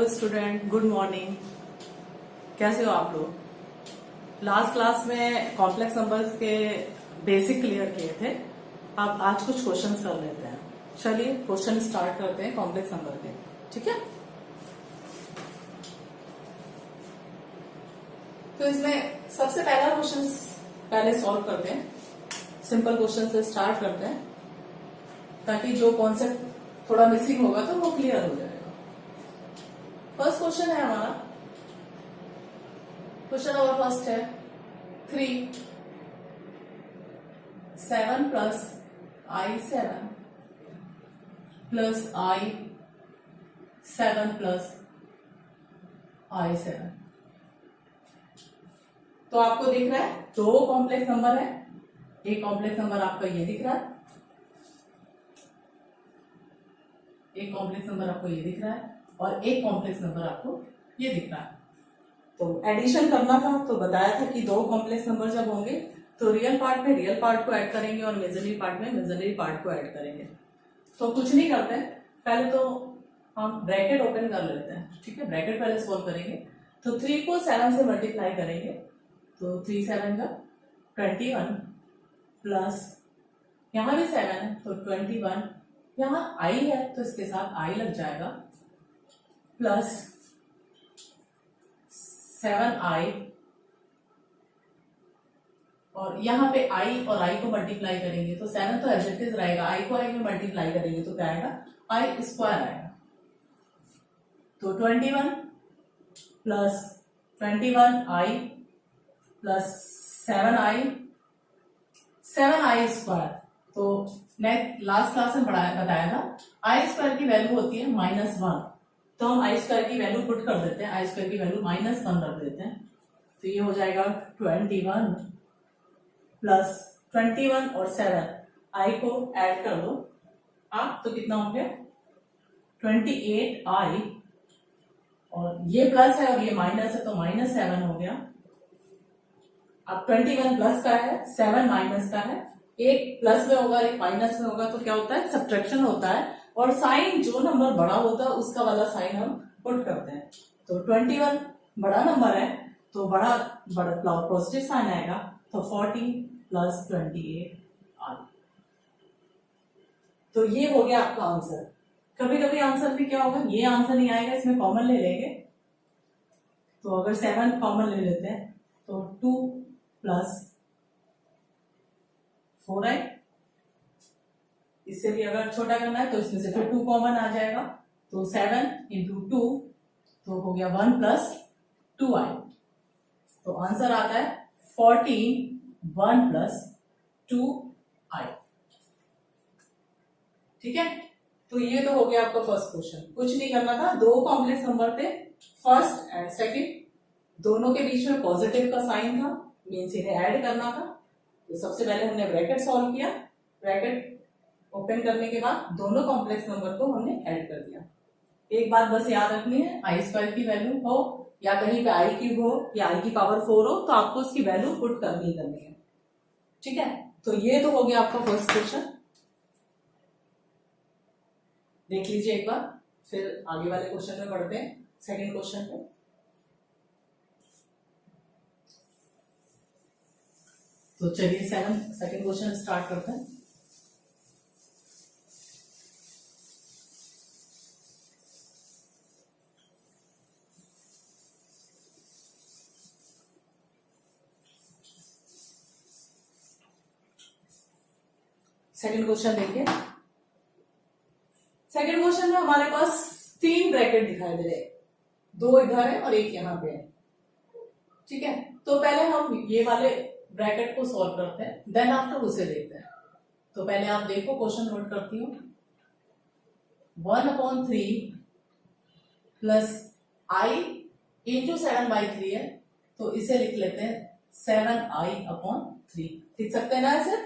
Hello student, good morning. कैसे हो आप लोग? लास्ट क्लास में कॉम्प्लेक्स नंबर्स के बेसिक क्लियर किए थे। अब आज कुछ क्वेश्चंस कर लेते हैं। चलिए क्वेश्चन स्टार्ट करते हैं कॉम्प्लेक्स नंबर के। ठीक है, तो इसमें सबसे पहला क्वेश्चन पहले सॉल्व करते हैं। सिंपल क्वेश्चन से स्टार्ट करते हैं ताकि जो कॉन्सेप्ट थोड़ा मिसिंग होगा तो वो क्लियर हो जाएगा। फर्स्ट क्वेश्चन है हमारा, क्वेश्चन नंबर फर्स्ट है 3 7 plus I7 plus I7 plus I7। तो आपको दिख रहा है दो कॉम्प्लेक्स नंबर है। एक कॉम्प्लेक्स नंबर आपका ये दिख रहा है, एक कॉम्प्लेक्स नंबर आपको ये दिख रहा है और एक कॉम्प्लेक्स नंबर आपको ये दिख रहा है। तो एडिशन करना था तो बताया था कि दो कॉम्प्लेक्स नंबर जब होंगे तो रियल पार्ट में रियल पार्ट को ऐड करेंगे और इमेजिनरी पार्ट में इमेजिनरी पार्ट को ऐड करेंगे। तो कुछ नहीं करते हैं, पहले तो हम ब्रैकेट ओपन कर लेते हैं। ठीक है, ब्रैकेट पहले सॉल्व करेंगे। तो 3 को 7 से मल्टीप्लाई करेंगे तो 3 7 का 21 प्लस यहाँ भी 7 है तो 21, यहाँ I है तो इसके साथ I लग जाएगा प्लस 7I और यहाँ पे I और I को मल्टीप्लाई करेंगे तो 7 तो एज इट इज रहेगा, I को I में मल्टीप्लाई करेंगे तो क्या आएगा, I स्क्वायर आएगा। तो 21 plus 21I plus 7I square. तो नेक्स्ट लास्ट क्लास में बताया था I स्क्वायर की वैल्यू होती है -1, तो हम I स्क्वायर की वैल्यू पुट कर देते हैं, I स्क्वायर की वैल्यू -1 रख देते हैं। तो ये हो जाएगा 21 प्लस 21 और 7 I को ऐड कर दो आप, तो कितना हो गया 28I और ये प्लस है और ये माइनस है तो -7 हो गया। अब 21 प्लस का है, 7 माइनस का है, एक प्लस में होगा एक माइनस में होगा तो क्या होता है, सब्ट्रैक्शन होता है और साइन जो नंबर बड़ा होता है उसका वाला साइन हम पुट करते हैं। तो 21 बड़ा नंबर है तो बड़ा पॉजिटिव साइन आएगा तो 40 प्लस 28I। तो ये हो गया आपका आंसर। कभी कभी आंसर में क्या होगा, ये आंसर नहीं आएगा, इसमें कॉमन ले लेंगे। तो अगर 7 कॉमन ले लेते हैं तो 2 प्लस 4I, इससे भी अगर छोटा करना है तो इसमें से फिर 2 कॉमन आ जाएगा तो 7 इंटू 2 तो हो गया 1 प्लस 2I। तो आंसर आता है 14 1 प्लस 2I। ठीक है, तो ये तो हो गया आपका फर्स्ट क्वेश्चन। कुछ नहीं करना था, दो कॉम्प्लेक्स नंबर थे, फर्स्ट एंड सेकंड, दोनों के बीच में पॉजिटिव का साइन था, मीन्स इन्हें ऐड करना था। तो सबसे पहले हमने ब्रैकेट सॉल्व किया, ब्रैकेट ओपन करने के बाद दोनों कॉम्प्लेक्स नंबर को हमने ऐड कर दिया। एक बात बस याद रखनी है, I स्क्वायर की वैल्यू हो या कहीं पे I क्यूब हो या I की पावर 4 हो तो आपको उसकी वैल्यू पुट करनी ही करनी है। ठीक है, तो ये तो हो गया आपका फर्स्ट क्वेश्चन। देख लीजिए एक बार, फिर आगे वाले क्वेश्चन में बढ़ते हैं, सेकंड क्वेश्चन पे। तो चलिए सेकंड क्वेश्चन स्टार्ट करते हैं। सेकंड क्वेश्चन देखिए। सेकंड क्वेश्चन में हमारे पास 3 ब्रैकेट दिखाई दे रहे हैं, 2 इधर है और एक यहाँ पे है। ठीक है, तो पहले हम ये वाले ब्रैकेट को सॉल्व करते हैं, देन आफ्टर उसे देखते हैं। तो पहले आप देखो, क्वेश्चन नोट करती हूँ। 1/3 प्लस I इंटू 7/3 है तो इसे लिख लेते हैं 7I/3। लिख सकते हैं ना ऐसे?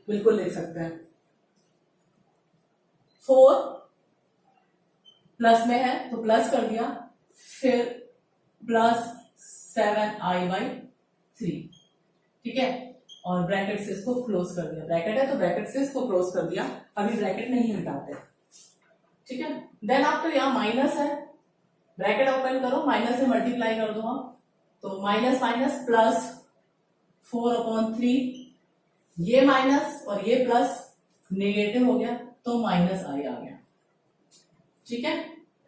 बिल्कुल लिख सकते हैं। 4 प्लस में है तो प्लस कर दिया, फिर प्लस 7I/3। ठीक है, और ब्रैकेट से इसको क्लोज कर दिया, ब्रैकेट है तो ब्रैकेट से इसको क्लोज कर दिया, अभी ब्रैकेट नहीं हटाते। ठीक है, देन आफ्टर यहाँ माइनस है, ब्रैकेट ओपन करो, माइनस से मल्टीप्लाई कर दो आप, तो माइनस माइनस प्लस 4/3, ये माइनस और ये प्लस नेगेटिव हो गया तो माइनस आई आ गया। ठीक है,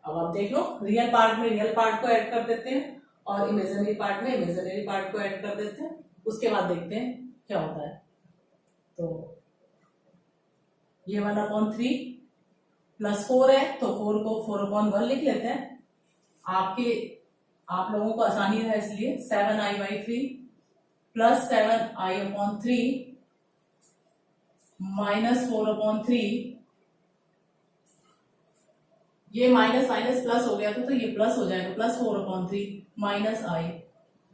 अब आप देख लो, रियल पार्ट में रियल पार्ट को ऐड कर देते हैं और इमेजिनरी पार्ट में इमेजिनरी पार्ट को ऐड कर देते हैं, उसके बाद देखते हैं क्या होता है। तो ये 1/3 प्लस 4 है तो 4 को 4/1 लिख लेते हैं। आप लोगों को आसानी है इसलिए 7i/3 प्लस 7i/3 माइनस 4/3, ये माइनस माइनस प्लस हो गया था तो ये प्लस हो जाएगा, प्लस 4/3 माइनस आई।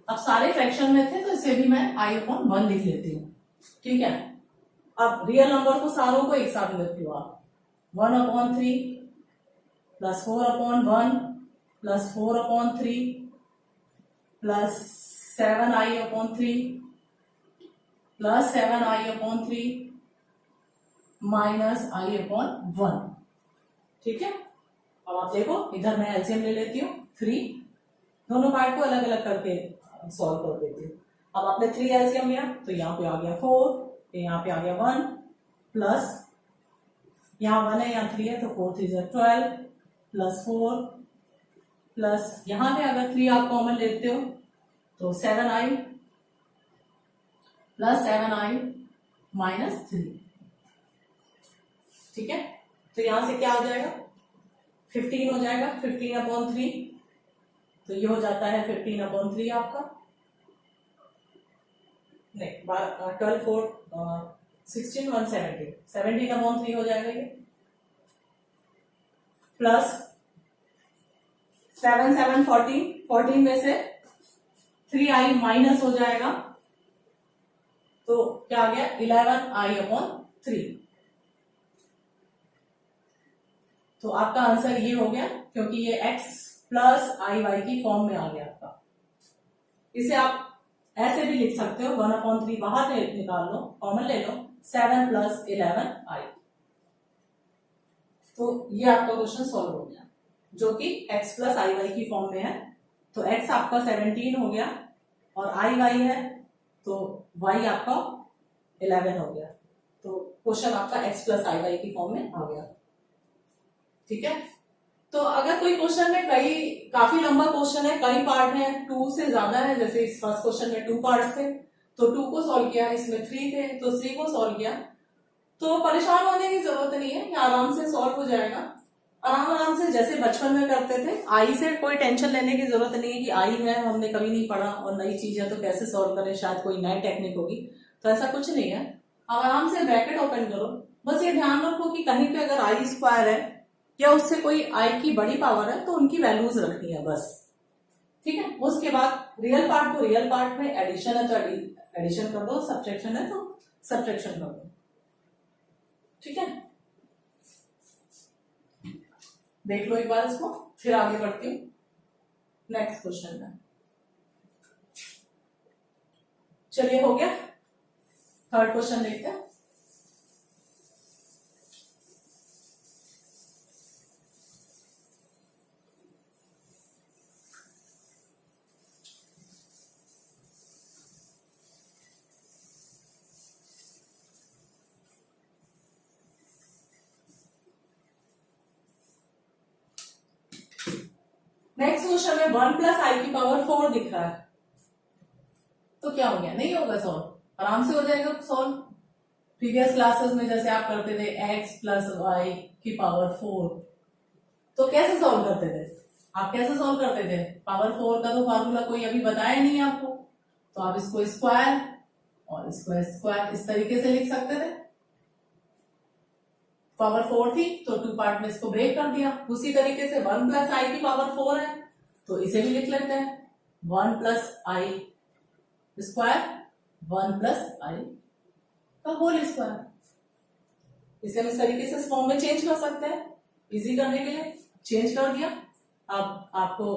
अब सारे फ्रैक्शन में थे तो इसे भी मैं i/1 लिख लेती हूँ। ठीक है, अब रियल नंबर को सारों को एक साथ लिखती हूँ आप, 1/3 plus 4/1 plus 4/3 plus 7i/3 plus 7i/3 minus i/1। ठीक है, अब आप देखो इधर मैं एलसीएम ले लेती हूँ 3, दोनों पार्ट को अलग अलग करके सॉल्व कर देती हूँ। अब आपने 3 एलसीएम लिया तो यहाँ पे आ गया 4, यहाँ पे आ गया 1 प्लस यहाँ 1 है यहाँ 3 है तो 4 3 12 प्लस 4 प्लस यहाँ पे अगर 3 आप कॉमन लेते हो तो 7i प्लस 7i माइनस 3। ठीक है, तो यहां से क्या हो जाएगा 15 हो जाएगा, 15/3 तो ये हो जाता है 15/3 आपका, नहीं 12 4 16 170 17/3 हो जाएगा ये, प्लस 7 7 14, 14 में से 3i माइनस हो जाएगा तो क्या आ गया 11i/3। तो आपका आंसर ये हो गया क्योंकि ये x प्लस आई वाई की फॉर्म में आ गया आपका। इसे आप ऐसे भी लिख सकते हो 1/3 बाहर निकाल लो, कॉमन ले लो, 7 प्लस 11i। तो ये आपका क्वेश्चन सॉल्व हो गया जो कि x प्लस आई वाई की फॉर्म में है। तो x आपका 17 हो गया और आई वाई है तो y आपका 11 हो गया। तो क्वेश्चन आपका x प्लस आई वाई की फॉर्म में आ गया। ठीक है, तो अगर कोई क्वेश्चन में काफी लंबा क्वेश्चन है, कई पार्ट है, 2 से ज्यादा है, जैसे इस फर्स्ट क्वेश्चन में 2 पार्ट्स थे तो 2 को सॉल्व किया, इसमें 3 थे तो 3 को सॉल्व किया, तो परेशान होने की जरूरत नहीं है, ये आराम से सॉल्व हो जाएगा। आराम से जैसे बचपन में करते थे, आई से कोई टेंशन लेने की जरूरत नहीं है कि आई है हमने कभी नहीं पढ़ा और नई चीज है तो कैसे सॉल्व करें, शायद कोई नई टेक्निक होगी, तो ऐसा कुछ नहीं है। अब आराम से ब्रैकेट ओपन करो, बस ये ध्यान रखो कि कहीं पे अगर आई स्क्वायर है या उससे कोई आई की बड़ी पावर है तो उनकी वैल्यूज रखनी है बस। ठीक है, उसके बाद रियल पार्ट को रियल पार्ट में, एडिशन है तो एडिशन कर दो, सब्ट्रैक्शन है तो सब्ट्रैक्शन कर दो। ठीक है, देख लो एक बार इसको, फिर आगे बढ़ती हूँ नेक्स्ट क्वेश्चन में। चलिए हो गया, थर्ड क्वेश्चन देखते हैं। नेक्स्ट क्वेश्चन में 1 प्लस आई की पावर 4 दिख रहा है, तो क्या हो गया, नहीं होगा सॉल्व, आराम से हो जाएगा सॉल्व। प्रीवियस क्लासेस में जैसे आप करते थे x प्लस वाई की पावर 4, तो कैसे सॉल्व करते थे, आप कैसे सॉल्व करते थे, पावर 4 का तो फार्मूला कोई अभी बताया नहीं आपको, तो आप इसको स्क्वायर और इसको स्क्वायर इस तरीके से लिख सकते थे। पावर 4 थी तो 2 पार्ट में इसको ब्रेक कर दिया, उसी तरीके से 1 प्लस आई की पावर 4 है तो इसे भी लिख लेते हैं 1 प्लस आई स्क्वायर 1 प्लस आई का होल स्क्वायर। इसे हम इस तरीके से इस फॉर्म में चेंज कर सकते हैं, इजी करने के लिए चेंज कर दिया। अब आपको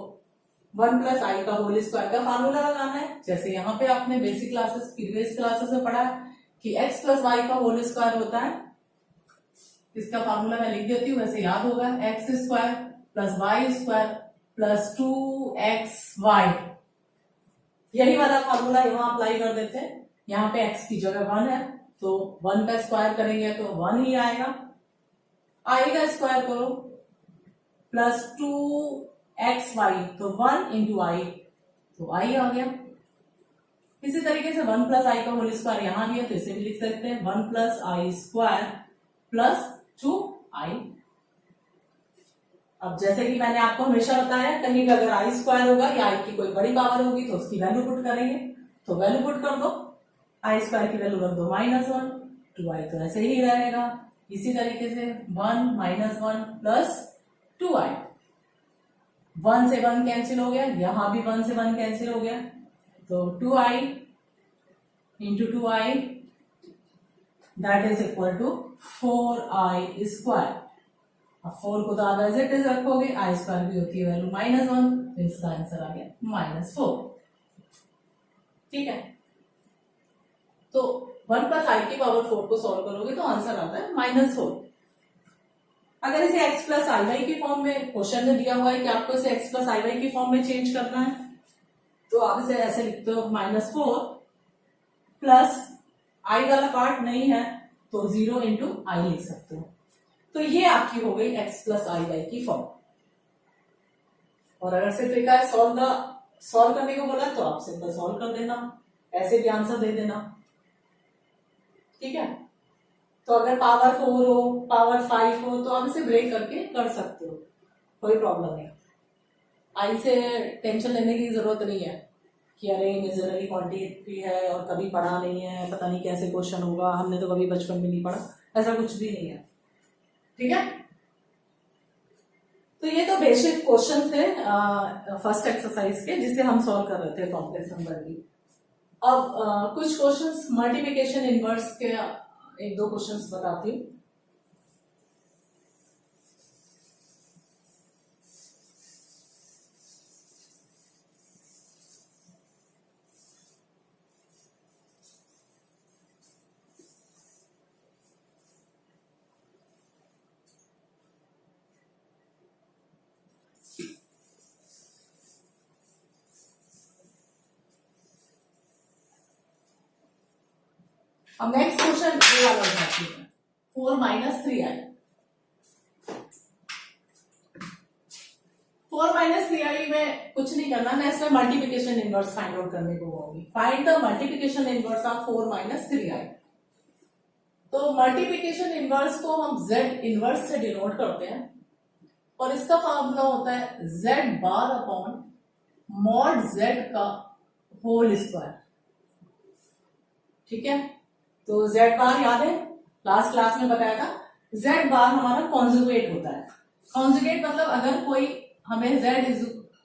1 प्लस आई का होल स्क्वायर का फार्मूला लगाना है, जैसे यहाँ पे आपने बेसिक क्लासेस प्रीवियस क्लासेस में पढ़ा कि x प्लस वाई का होल स्क्वायर होता है, इसका फार्मूला मैं लिख देती हूँ, वैसे याद होगा, X square plus Y square plus 2xy, यही वाला फॉर्मूला यहाँ अप्लाई कर देते हैं। यहाँ पे x की जगह 1 है तो 1 का स्क्वायर करेंगे तो 1 ही आएगा। i का स्क्वायर करो प्लस 2xy तो 1 इंटू आई तो i आ गया। इसी तरीके से 1 प्लस आई का होल स्क्वायर यहाँ भी है तो इसे भी लिख सकते हैं 1 प्लस आई स्क्वायर प्लस 2i। अब जैसे कि मैंने आपको हमेशा बताया, कहीं भी अगर आई स्क्वायर होगा या आई की कोई बड़ी पावर होगी तो उसकी वैल्यू पुट करेंगे, तो वैल्यू पुट कर दो, आई स्क्वायर की वैल्यू रख दो -1, 2i तो ऐसे ही रहेगा। इसी तरीके से 1 -1 प्लस 2i, 1 से 1 कैंसिल हो गया, यहां भी 1 से 1 कैंसिल हो गया तो 2i into 2i that is equal to 4i square. अब 4 को तो आप एज इट इज रखोगे, आई स्क्वायर भी होती है वैल्यू -1 तो इसका आंसर आ गया -4। ठीक है, तो 1 प्लस आई की पावर 4 को सॉल्व करोगे तो आंसर आता है -4। अगर इसे x प्लस आई वाई की फॉर्म में क्वेश्चन में दिया हुआ है कि आपको इसे x प्लस आई वाई की फॉर्म में चेंज करना है तो आप इसे ऐसे लिखते हो -4 प्लस आई वाला पार्ट नहीं है तो 0 इंटू आई लिख सकते हो। तो ये आपकी हो गई x प्लस आई वाई की फॉर्म। और अगर सिर्फ एक सॉल्व करने को बोला तो आप सिंपल सॉल्व कर देना, ऐसे भी आंसर दे देना। ठीक है, तो अगर पावर 4 हो, पावर 5 हो तो आप इसे ब्रेक करके कर सकते हो, कोई प्रॉब्लम नहीं। आई से टेंशन लेने की जरूरत नहीं है कि अरे इमेजिनरी क्वांटिटी है और कभी पढ़ा नहीं है, पता नहीं कैसे क्वेश्चन होगा, हमने तो कभी बचपन में नहीं पढ़ा, ऐसा कुछ भी नहीं है। ठीक है, तो ये तो बेसिक क्वेश्चन थे फर्स्ट एक्सरसाइज के जिसे हम सॉल्व कर रहे थे कॉम्प्लेक्स नंबर की। अब कुछ क्वेश्चंस मल्टीप्लिकेशन इनवर्स के एक दो क्वेश्चंस बताती हूँ। अब नेक्स्ट क्वेश्चन ये वाला बताती हूँ, 4 माइनस 3i। 4 माइनस 3i में कुछ नहीं करना, मैं इसमें मल्टीप्लिकेशन इनवर्स फाइंड आउट करने को होगी। Find the multiplication inverse of 4 minus 3i। तो मल्टीप्लिकेशन इनवर्स को हम z इनवर्स से डिनोट करते हैं और इसका फॉर्मूला होता है z bar upon mod z का होल स्क्वायर। ठीक है, तो z बार याद है, लास्ट क्लास में बताया था, z बार हमारा कॉन्जुगेट होता है। कॉन्जुगेट मतलब अगर कोई हमें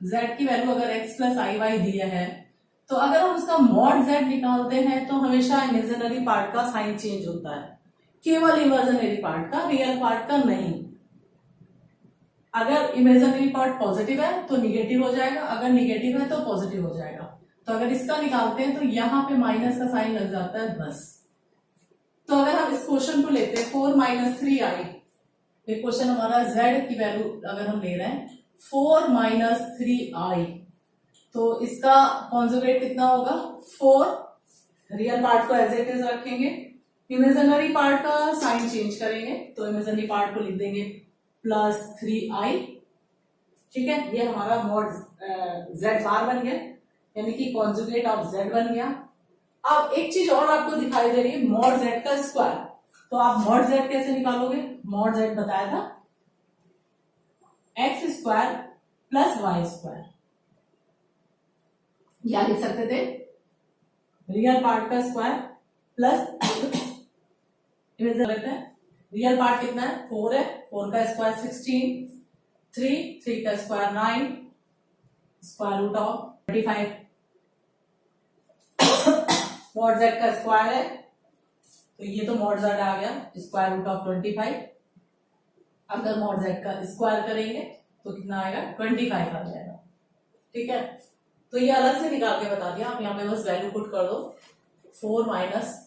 z की वैल्यू अगर x प्लस आई वाई दिया है तो अगर हम उसका मॉड z निकालते हैं तो हमेशा इमेजिनरी पार्ट का साइन चेंज होता है, केवल इमेजिनरी पार्ट का, रियल पार्ट का नहीं। अगर इमेजिनरी पार्ट पॉजिटिव है तो निगेटिव हो जाएगा, अगर निगेटिव है तो पॉजिटिव हो जाएगा। तो अगर इसका निकालते हैं तो यहाँ पे माइनस का साइन लग जाता है बस। तो अगर हम इस क्वेश्चन को लेते हैं 4 माइनस 3i, ये क्वेश्चन हमारा z की वैल्यू अगर हम ले रहे हैं 4 माइनस 3i, तो इसका कॉन्जुगेट कितना होगा 4। रियल पार्ट को एज इट इज रखेंगे, इमेजिनरी पार्ट का साइन चेंज करेंगे तो इमेजिनरी पार्ट को लिख देंगे प्लस 3i। ठीक है, ये हमारा मॉड z बार बन गया, यानी कि कॉन्जुगेट ऑफ z बन गया। अब एक चीज और आपको दिखाई दे रही है, मॉड z का स्क्वायर। तो आप मॉड z कैसे निकालोगे, मॉड z बताया था x square plus Y square, या लिख सकते थे रियल पार्ट का स्क्वायर प्लस रियल पार्ट कितना है 4 है, 4 का स्क्वायर 16, 3 का square 9, square root of 25। Mod z का स्क्वायर है तो ये तो मॉड z आ गया स्क्वायर रूट ऑफ 25। अगर मॉड z का स्क्वायर करेंगे तो कितना आएगा 25 आ जाएगा। ठीक है, तो ये अलग से निकाल के बता दिया, आप यहाँ पे बस वैल्यू पुट कर दो। 4 माइनस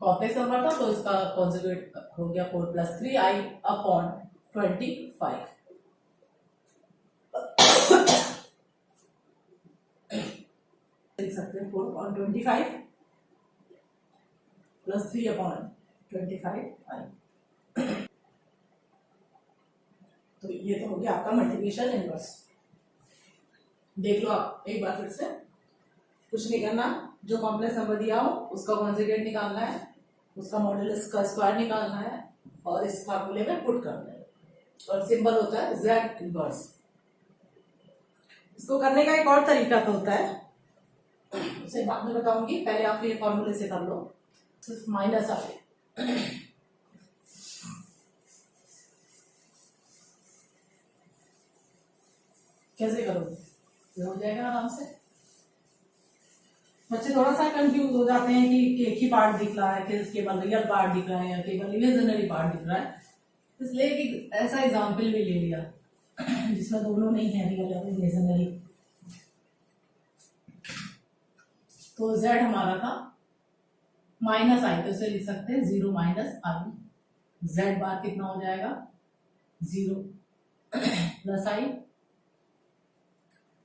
कॉम्प्लेक्स नंबर था तो इसका कॉन्जुगेट हो गया 4 प्लस 3i अपॉन 25। लिख सकते हैं 4/25 प्लस 3/25 तो ये तो हो गया आपका मल्टीप्लिकेशन इनवर्स। देख लो आप एक बार फिर से, कुछ नहीं करना, जो कॉम्प्लेक्स नंबर दिया हो उसका कॉन्जुगेट निकालना है, उसका मॉड्यूलस का स्क्वायर निकालना है और इस फार्मूले में पुट करना है और सिंबल होता है z इनवर्स। इसको करने का एक और तरीका तो होता है, उसे बाद में बताऊंगी, पहले आप ये फॉर्मूले से कर लो। सिर्फ माइनस आए कैसे करोगे, ये हो जाएगा आराम से। बच्चे थोड़ा सा कंफ्यूज हो जाते हैं कि एक ही पार्ट दिख रहा है, कि केवल रियल पार्ट दिख रहा है या केवल इमेजिनरी पार्ट दिख रहा है, इसलिए कि ऐसा एग्जाम्पल भी ले लिया जिसमें दोनों नहीं है, रियल और इमेजिनरी। तो z हमारा था माइनस आई, तो इसे लिख सकते हैं 0 माइनस आई। z बार कितना हो जाएगा 0 प्लस आई,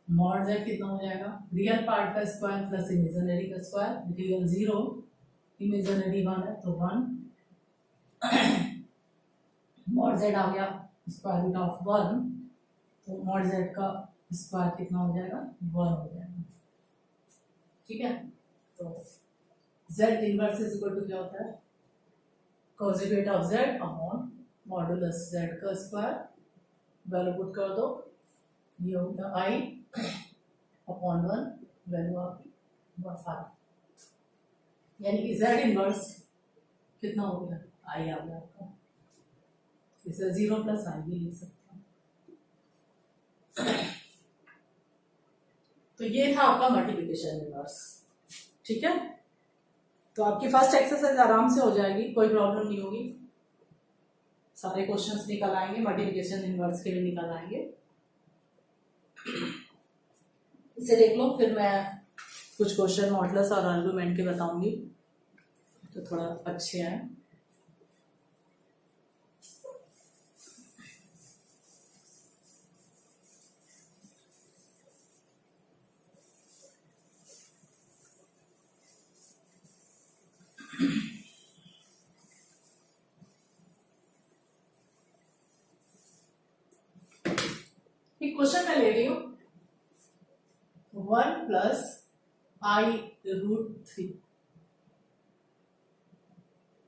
मॉड z कितना हो जाएगा रियल पार्ट का स्क्वायर प्लस इमेजिनरी का स्क्वायर, रियल 0 इमेजिनरी 1 है तो 1, मॉड z आ गया स्क्वायर रूट ऑफ 1, तो मॉड z का स्क्वायर कितना हो जाएगा 1 हो जाएगा। ठीक है, तो z inverse is equal to क्या होता है conjugate of z upon modulus z का स्क्वायर, वैल्यू पुट कर दो, ये होगा i अपॉन 1 वैल्यू ऑफ 1, यानी कि z इनवर्स कितना हो गया i आ गया आपका, इसे 0 प्लस i भी लिख सकते हैं। तो ये था आपका मल्टीप्लिकेशन इनवर्स। ठीक है, तो आपकी फर्स्ट एक्सरसाइज आराम से हो जाएगी, कोई प्रॉब्लम नहीं होगी, सारे क्वेश्चंस निकल आएंगे, मल्टीप्लिकेशन इनवर्स के लिए निकल आएंगे। इसे देख लो, फिर मैं कुछ क्वेश्चन मॉडुलस और आर्गुमेंट के बताऊंगी तो थोड़ा अच्छे आए। क्वेश्चन मैं ले रही हूं 1 प्लस आई रूट 3,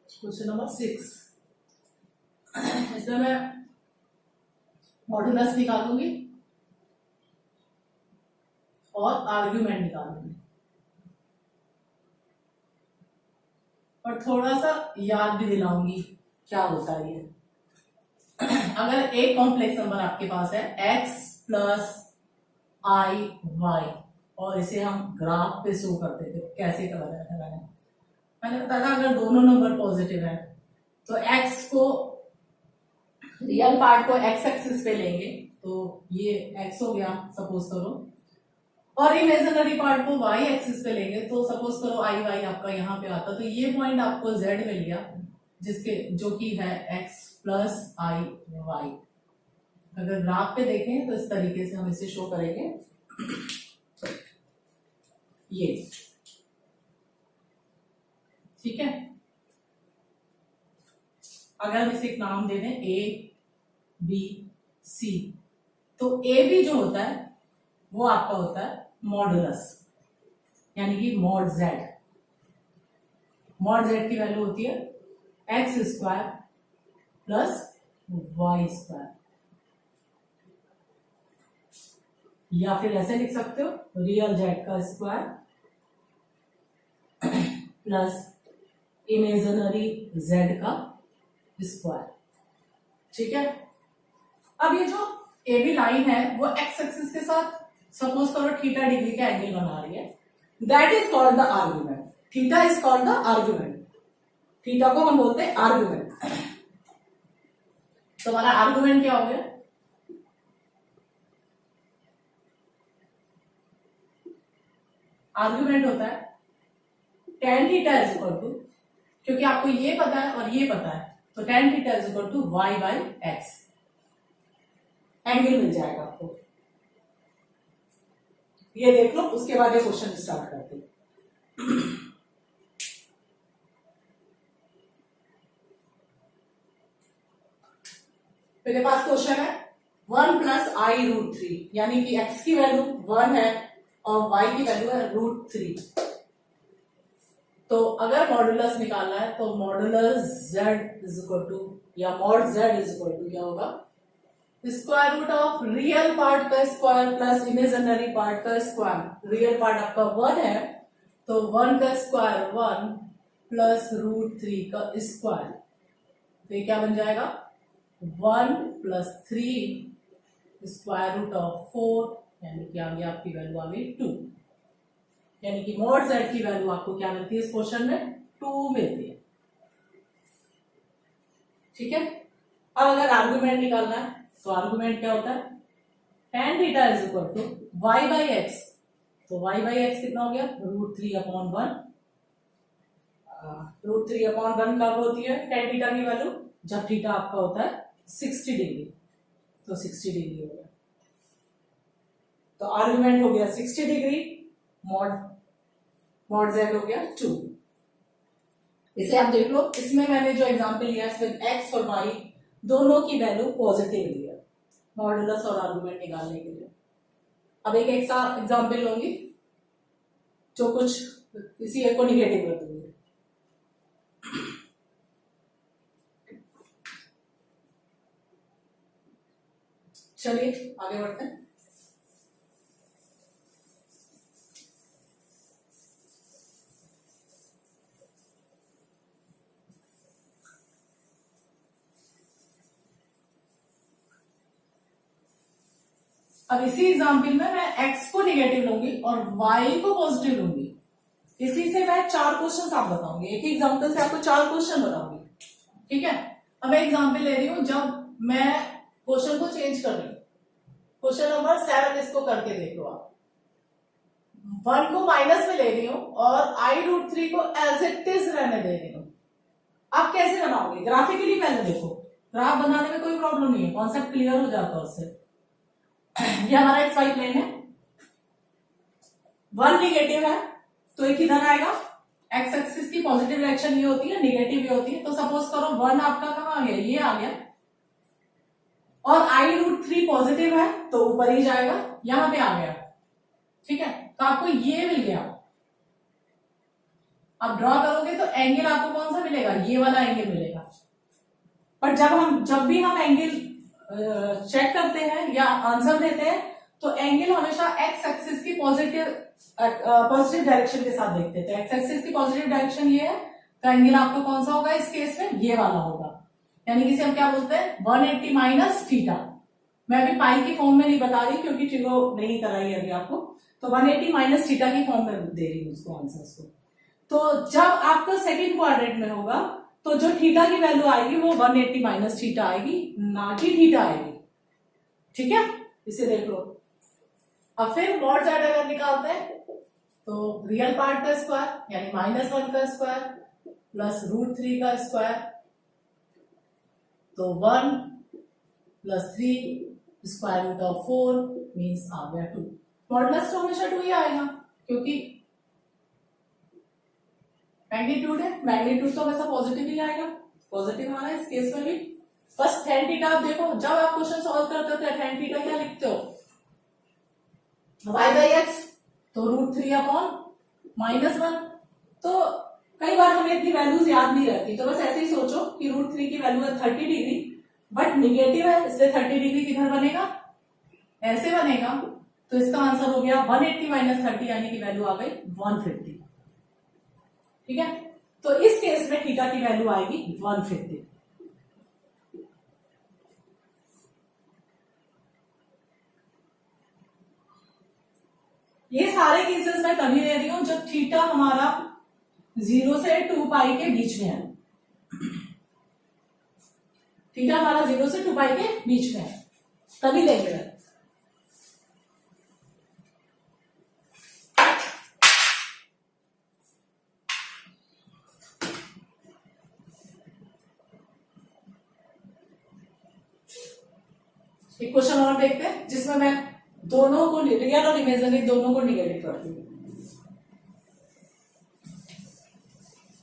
क्वेश्चन नंबर 6। इसमें मैं मॉडुलस निकालूंगी और आर्ग्यूमेंट निकालूंगी, और थोड़ा सा याद भी दिलाऊंगी क्या होता है ये। अगर एक कॉम्प्लेक्स नंबर आपके पास है x प्लस आई वाई, और इसे हम ग्राफ पे शो करते थे, कैसे करा जाता है मैंने बताया था, अगर दोनों नंबर पॉजिटिव है तो x को रियल पार्ट को x एक्सिस पे लेंगे तो ये x हो गया सपोज करो, और इमेजिनरी पार्ट को y एक्सिस पे लेंगे तो सपोज करो आई वाई आपका यहाँ पे आता, तो ये पॉइंट आपको z मिल गया जिसके जो कि है x प्लस आई वाई। अगर ग्राफ पे देखें तो इस तरीके से हम इसे शो करेंगे, ये ठीक है। अगर हम इसे एक नाम दे दें ए बी सी, तो ए बी जो होता है वो आपका होता है मॉडुलस, यानी कि मॉड जेड। मॉड जेड की वैल्यू होती है X square plus Y square, या फिर ऐसे लिख सकते हो रियल जेड का स्क्वायर प्लस इमेजिनरी जेड का स्क्वायर। ठीक है, अब ये जो ए बी लाइन है वो एक्स एक्सिस के साथ सपोज करो थीटा डिग्री का एंगल बना रही है, that is called the argument. Theta is called the argument, theta को हम बोलते हैं आर्ग्यूमेंट। तो हमारा आर्ग्यूमेंट क्या हो गया, आर्ग्यूमेंट होता है tan theta is equal to, क्योंकि आपको ये पता है और ये पता है तो tan theta is equal to Y by X, angle मिल जाएगा आपको। ये देख लो, उसके बाद ये क्वेश्चन स्टार्ट करते हैं। मेरे पास क्वेश्चन है 1 प्लस आई रूट थ्री, यानी कि x की वैल्यू 1 है और y की वैल्यू है रूट थ्री। तो अगर मॉडुलस निकालना है तो modulus z is equal to या mod z is equal to क्या होगा, square root of real part का स्क्वायर प्लस इमेजिनरी पार्ट का स्क्वायर। रियल पार्ट आपका 1 है तो 1 का स्क्वायर 1 प्लस रूट थ्री का स्क्वायर, तो ये क्या बन जाएगा 1 प्लस 3 स्क्वायर रूट ऑफ 4, यानी कि आ गया आपकी वैल्यू आ गई 2। यानी कि मॉड z की वैल्यू आपको क्या मिलती है इस क्वेश्चन में 2 मिलती है। ठीक है, अब अगर आर्गुमेंट निकालना है तो आर्गुमेंट क्या होता है, tan theta is equal to y by X. तो y बाई एक्स कितना हो गया root three upon 1। Root three upon 1 कब होती है tan थीटा की वैल्यू, जब थीटा आपका होता है 60 डिग्री, तो 60 डिग्री हो गया। तो आर्गुमेंट हो गया 60 डिग्री, मॉड z हो गया 2। इसे आप देख लो, इसमें मैंने जो एग्जांपल लिया है इसमें x और y दोनों की वैल्यू पॉजिटिव ली है मॉडुलस और आर्गुमेंट निकालने के लिए। अब एक एग्जांपल लूंगी जो कुछ किसी एक को निगेटिव कर दूंगी। चलिए आगे बढ़ते हैं। अब इसी एग्जाम्पल में मैं x को निगेटिव लूंगी और y को पॉजिटिव लूंगी। इसी से मैं 4 क्वेश्चन आप बताऊंगी, एक ही एग्जाम्पल से आपको 4 क्वेश्चन बताऊंगी। ठीक है, अब मैं एग्जाम्पल ले रही हूं जब मैं क्वेश्चन को चेंज कर रही हूं। क्वेश्चन नंबर 7 इसको करके देख लो आप। 1 को माइनस में ले रही हूं और आई रूट थ्री को एज इट इज रहने दे रही हूं। आप कैसे बनाओगे, ग्राफिकली पहले देखो, ग्राफ बनाने में कोई प्रॉब्लम नहीं है, कॉन्सेप्ट क्लियर हो जाता है उससे। ये हमारा एक्स वाई प्लेन है, 1 निगेटिव है तो ये किधर आएगा, एक्स एक्सिस की पॉजिटिव डायरेक्शन ये होती है, निगेटिव ये होती है। तो सपोज करो 1 आपका कहां आ गया, ये आ गया, और आई रूट थ्री पॉजिटिव है तो ऊपर ही जाएगा, यहां पे आ गया। ठीक है, तो आपको ये मिल गया। आप ड्रॉ करोगे तो एंगल आपको कौन सा मिलेगा, ये वाला एंगल मिलेगा। पर जब भी हम एंगल चेक करते हैं या आंसर देते हैं तो एंगल हमेशा एक्स एक्सिस की पॉजिटिव डायरेक्शन के साथ देखते थे। एक्स एक्सिस की पॉजिटिव डायरेक्शन ये है तो एंगल आपको कौन सा होगा इस केस में, ये वाला होगा। यानी कि इसे हम क्या बोलते हैं 180 माइनस थीटा। मैं अभी पाई की फॉर्म में नहीं बता रही क्योंकि ट्रिगो नहीं कराई अभी आपको, तो 180 माइनस थीटा की फॉर्म में दे रही हूँ उसको आंसर्स को। तो जब आपका सेकंड क्वाड्रेंट में होगा तो जो थीटा की वैल्यू आएगी वो 180 माइनस थीटा आएगी, ना कि थीटा आएगी। ठीक है, इसे देख लो। अब फिर मॉड z अगर निकालते हैं तो रियल पार्ट का स्क्वायर यानी -1 का स्क्वायर प्लस रूट थ्री का स्क्वायर, तो 1 plus 3 square root of 4 means आ गया 2। मॉडुलस तो हमेशा 2 ही आएगा क्योंकि मैग्नीट्यूड है, मैग्नीट्यूड तो हमेशा पॉजिटिव ही आएगा, पॉजिटिव आ रहा है इस केस में भी। बस tan थीटा आप देखो, जब आप क्वेश्चन सॉल्व करते हो तो tan थीटा क्या लिखते हो, y बाई एक्स, तो रूट थ्री अपॉन -1। तो कई बार हमें इतनी वैल्यूज याद नहीं रहती, तो बस ऐसे ही सोचो कि रूट थ्री की वैल्यू है 30 डिग्री बट निगेटिव है, इसलिए 30 डिग्री किधर बनेगा, ऐसे बनेगा। तो इसका आंसर हो गया 180 माइनस 30 यानी कि वैल्यू आ गई 150। ठीक है, तो इस केस में थीटा की वैल्यू आएगी 150। ये सारे केसेस मैं तभी ले रही हूं जब थीटा हमारा 0 से 2 पाई के बीच में है। थीटा हमारा 0 से 2 पाई के बीच में है, तभी ले रहे हैं। एक क्वेश्चन और देखते हैं जिसमें मैं दोनों को, रियल और इमेजिनरी दोनों को निगेटिव कर दूंगी,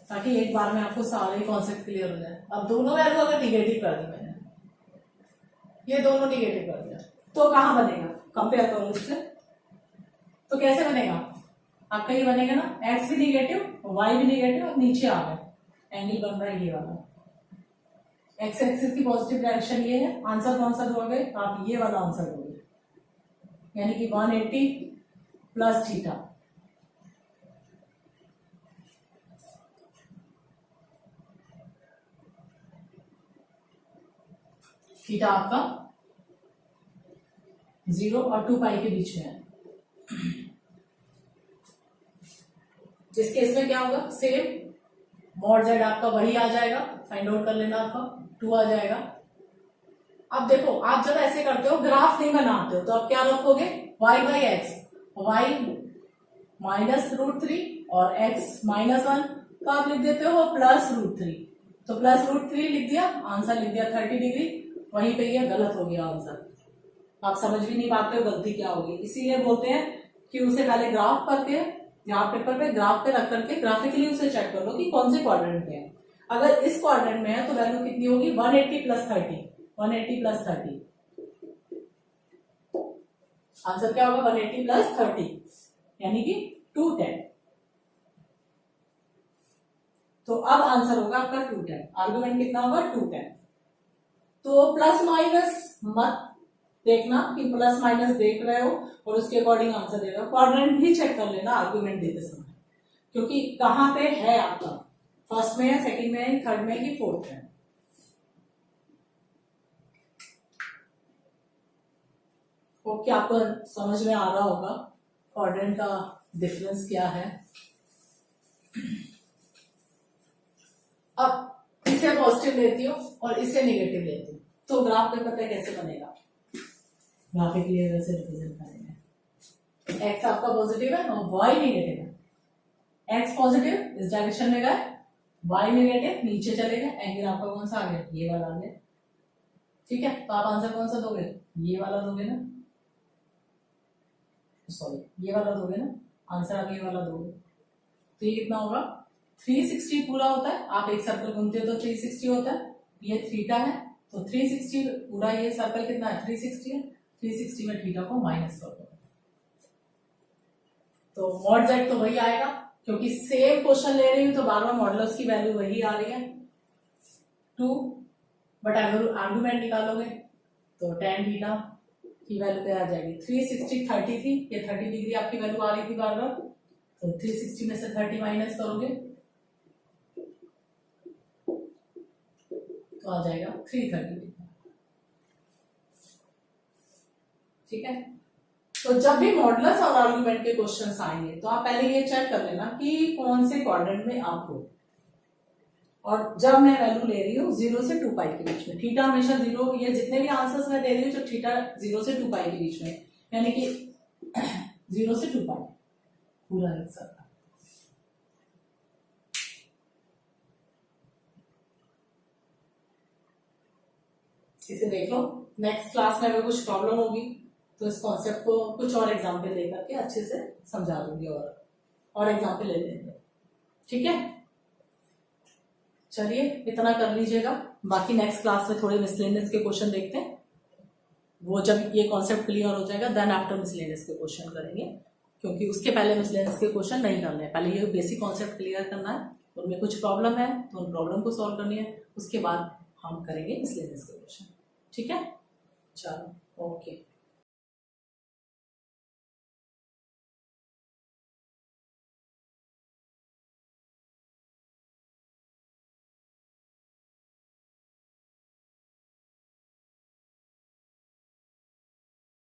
ताकि एक बार में आपको सारे कॉन्सेप्ट क्लियर हो जाए। अब दोनों वैल्यू अगर निगेटिव कर दी मैंने, ये दोनों निगेटिव कर दिया, तो कहाँ बनेगा, कंपेयर करो इससे, तो कैसे बनेगा आपका, ये बनेगा ना, x भी निगेटिव y भी निगेटिव, अब नीचे आ गए, एंगल बन रहा है ये वाला, x एक्सिस की पॉजिटिव डायरेक्शन ये है, आंसर कौन सा दोगे आप, ये वाला आंसर दोगे, यानी कि 180 प्लस थीटा। थीटा आपका 0 और 2 पाई के बीच में है। जिस केस में क्या होगा, सेम मॉड जेड आपका वही आ जाएगा, फाइंड आउट कर लेना, आपका 2 आ जाएगा। अब देखो, आप जब ऐसे करते हो, ग्राफ नहीं बनाते हो, तो आप क्या रखोगे, y by x, y minus √3 और x -1, तो आप लिख देते हो प्लस √3, तो प्लस √3 लिख दिया, आंसर लिख दिया 30 डिग्री, वहीं पे ये गलत हो गया आंसर। आप समझ भी नहीं पाते हो गलती क्या होगी, इसीलिए बोलते हैं कि उसे पहले ग्राफ करके, यहाँ पेपर पे ग्राफ पे रख करके ग्राफिकली उसे चेक कर लो कि कौन से क्वाड्रेंट में है। अगर इस क्वाड्रेंट में है तो वैल्यू कितनी होगी, 180 प्लस 30, 180 प्लस 30, आंसर क्या होगा, 180 प्लस 30 यानी कि 210। तो अब आंसर होगा आपका 210, आर्गुमेंट कितना होगा, 210। तो प्लस माइनस मत देखना कि प्लस माइनस देख रहे हो और उसके अकॉर्डिंग आंसर देगा, क्वाड्रेंट भी चेक कर लेना आर्गुमेंट देते समय, क्योंकि कहां पे है आपका, फर्स्ट में है, सेकंड में है, थर्ड में है कि फोर्थ में। ओके, आपको समझ में आ रहा होगा क्वाड्रेंट का डिफरेंस क्या है। अब इसे पॉजिटिव लेती हूँ और इसे नेगेटिव लेती हूँ, तो ग्राफ पेपर पे कैसे बनेगा, ग्राफिकली वैसे रिप्रेजेंट करेंगे। x आपका पॉजिटिव है और y नेगेटिव है, x पॉजिटिव इस डायरेक्शन में गए, y नेगेटिव नीचे चले गए, एंगल आपका कौन सा आ गया, ये वाला आ गया, ठीक है। तो आप आंसर कौन सा दोगे, ये वाला दोगे ना, सॉरी ये वाला दोगे ना, आंसर आप ये वाला दोगे। तो ये कितना होगा, 360 पूरा होता है, आप एक सर्कल घूमते हो तो 360 होता है, ये थीटा है, तो 360 पूरा, ये सर्कल कितना है, 360 है, 360 में थीटा को माइनस कर दो, तो मॉड जेड तो वही आएगा, क्योंकि सेम क्वेश्चन ले रही हूं तो बार बार मॉडुलस की वैल्यू वही आ रही है 2, बट अगर आर्गुमेंट निकालोगे तो tan थीटा की वैल्यू क्या आ जाएगी, 360 30 थी, ये 30 डिग्री आपकी वैल्यू आ रही थी बार बार, तो 360 में से 30 माइनस करोगे तो आ जाएगा 330, ठीक है। तो जब भी मॉडुलस और आर्गुमेंट के क्वेश्चंस आएंगे तो आप पहले ये चेक कर लेना कि कौन से क्वाड्रेंट में आप हो, और जब मैं वैल्यू ले रही हूँ 0 से 2 पाई के बीच में, थीटा हमेशा 0, ये जितने भी आंसर्स मैं दे रही हूँ जो थीटा 0 से 2 पाई के बीच में, यानी कि 0 से 2 पाई पूरा एक सर्कल। इसे देख लो, नेक्स्ट क्लास में अगर कुछ प्रॉब्लम होगी तो इस कॉन्सेप्ट को कुछ और एग्जाम्पल लेकर के अच्छे से समझा दूंगी, और एग्जाम्पल ले लेंगे, ठीक है। चलिए इतना कर लीजिएगा, बाकी नेक्स्ट क्लास में थोड़े मिसलेनियस के क्वेश्चन देखते हैं, वो जब ये कॉन्सेप्ट क्लियर हो जाएगा देन आफ्टर मिसलेनियस के क्वेश्चन करेंगे, क्योंकि उसके पहले मिसलेनियस के क्वेश्चन नहीं करने हैं, पहले ये बेसिक कॉन्सेप्ट क्लियर करना है, उनमें कुछ प्रॉब्लम है तो उन प्रॉब्लम को सॉल्व करनी है, उसके बाद हम करेंगे मिसलेनियस के क्वेश्चन, ठीक है। चलो ओके।